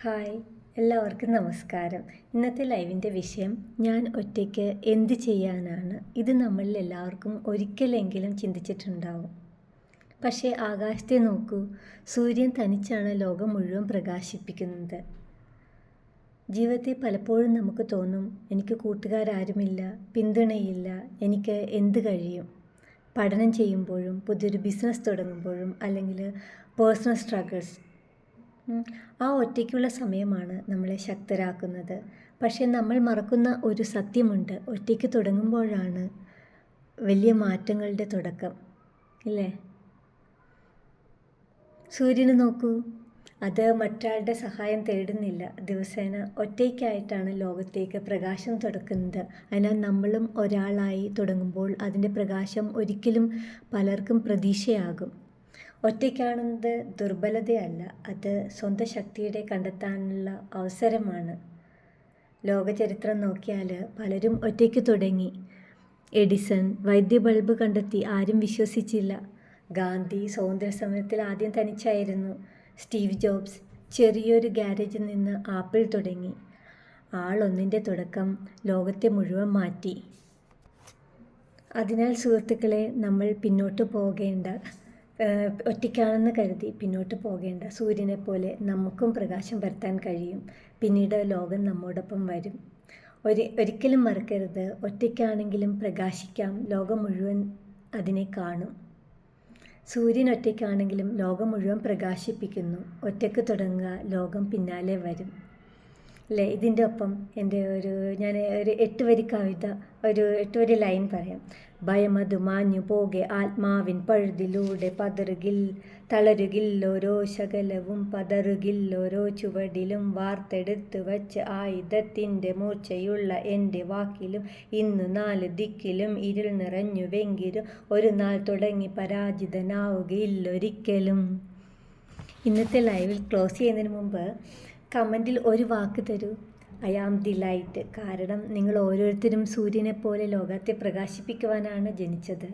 Hi, എല്ലാവർക്കും നമസ്കാരം. ഇന്നത്തെ ലൈവിൻ്റെ വിഷയം ഞാൻ ഒറ്റയ്ക്ക് എന്ത് ചെയ്യാനാണ്. ഇത് നമ്മളിൽ എല്ലാവർക്കും ഒരിക്കലെങ്കിലും ചിന്തിച്ചിട്ടുണ്ടാവും. പക്ഷേ ആകാശത്തെ നോക്കൂ, സൂര്യൻ തനിച്ചാണ് ലോകം മുഴുവൻ പ്രകാശിപ്പിക്കുന്നത്. ജീവിതത്തിൽ പലപ്പോഴും നമുക്ക് തോന്നും, എനിക്ക് കൂട്ടുകാരാരുമില്ല, പിന്തുണയില്ല, എനിക്ക് എന്ത് കഴിയും. പഠനം ചെയ്യുമ്പോഴും പുതിയൊരു ബിസിനസ് തുടങ്ങുമ്പോഴും അല്ലെങ്കിൽ പേഴ്സണൽ സ്ട്രഗിൾസ്, ആ ഒറ്റയ്ക്കുള്ള സമയമാണ് നമ്മളെ ശക്തരാക്കുന്നത്. പക്ഷെ നമ്മൾ മറക്കുന്ന ഒരു സത്യമുണ്ട്, ഒറ്റയ്ക്ക് തുടങ്ങുമ്പോഴാണ് വലിയ മാറ്റങ്ങളുടെ തുടക്കം, ഇല്ലേ? സൂര്യന് നോക്കൂ, അത് മറ്റൊരാളുടെ സഹായം തേടുന്നില്ല. ദിവസേന ഒറ്റയ്ക്കായിട്ടാണ് ലോകത്തേക്ക് പ്രകാശം തുടക്കുന്നത്. അതിനാൽ നമ്മളും ഒരാളായി തുടങ്ങുമ്പോൾ അതിൻ്റെ പ്രകാശം ഒരിക്കലും പലർക്കും പ്രതീക്ഷയാകും. ഒറ്റയ്ക്കാണെന്നത് ദുർബലതയല്ല, അത് സ്വന്തം ശക്തിയുടെ കണ്ടെത്താനുള്ള അവസരമാണ്. ലോകചരിത്രം നോക്കിയാൽ പലരും ഒറ്റയ്ക്ക് തുടങ്ങി. എഡിസൺ വൈദ്യ ബൾബ് കണ്ടെത്തി, ആരും വിശ്വസിച്ചില്ല. ഗാന്ധി സ്വാതന്ത്ര്യ സമരത്തിൽ ആദ്യം തനിച്ചായിരുന്നു. സ്റ്റീവ് ജോബ്സ് ചെറിയൊരു ഗ്യാരേജിൽ നിന്ന് ആപ്പിൾ തുടങ്ങി. ആളൊന്നിൻ്റെ തുടക്കം ലോകത്തെ മുഴുവൻ മാറ്റി. അതിനാൽ സുഹൃത്തുക്കളെ, നമ്മൾ പിന്നോട്ട് പോകേണ്ട, ഒറ്റയ്ക്കാണെന്ന് കരുതി പിന്നോട്ട് പോകേണ്ട. സൂര്യനെ പോലെ നമുക്കും പ്രകാശം വരുത്താൻ കഴിയും. പിന്നീട് ലോകം നമ്മോടൊപ്പം വരും. ഒരിക്കലും മറക്കരുത്, ഒറ്റയ്ക്കാണെങ്കിലും പ്രകാശിക്കാം. ലോകം മുഴുവൻ അതിനെ കാണും. സൂര്യൻ ഒറ്റയ്ക്കാണെങ്കിലും ലോകം മുഴുവൻ പ്രകാശിപ്പിക്കുന്നു. ഒറ്റയ്ക്ക് തുടങ്ങുക, ലോകം പിന്നാലെ വരും, അല്ലേ? ഇതിൻ്റെ ഒപ്പം ഞാൻ ഒരു 8 വരി കവിത, ഒരു 8 വരി ലൈൻ പറയാം. ഭയമതു മാഞ്ഞു പോകെ ആത്മാവിൻ പഴുതിലൂടെ തളരുകില്ലോരോ ശകലവും, പതറുകില്ലോരോ ചുവടിലും, വാർത്തെടുത്ത് വച്ച് ആയുധത്തിൻ്റെ മൂർച്ചയുള്ള എൻ്റെ വാക്കിലും. ഇന്നു 4 ദിക്കിലും ഇരുൾ നിറഞ്ഞുവെങ്കിലും ഒരു നാൾ തുടങ്ങി പരാജിതനാവുകയില്ലൊരിക്കലും. ഇന്നത്തെ ലൈവിൽ ക്ലോസ് ചെയ്യുന്നതിന് മുമ്പ് കമൻറ്റിൽ ഒരു വാക്ക് തരൂ, ഐ ആം ദി ലൈറ്റ്. കാരണം നിങ്ങൾ ഓരോരുത്തരും സൂര്യനെ പോലെ ലോകത്തെ പ്രകാശിപ്പിക്കുവാനാണ് ജനിച്ചത്.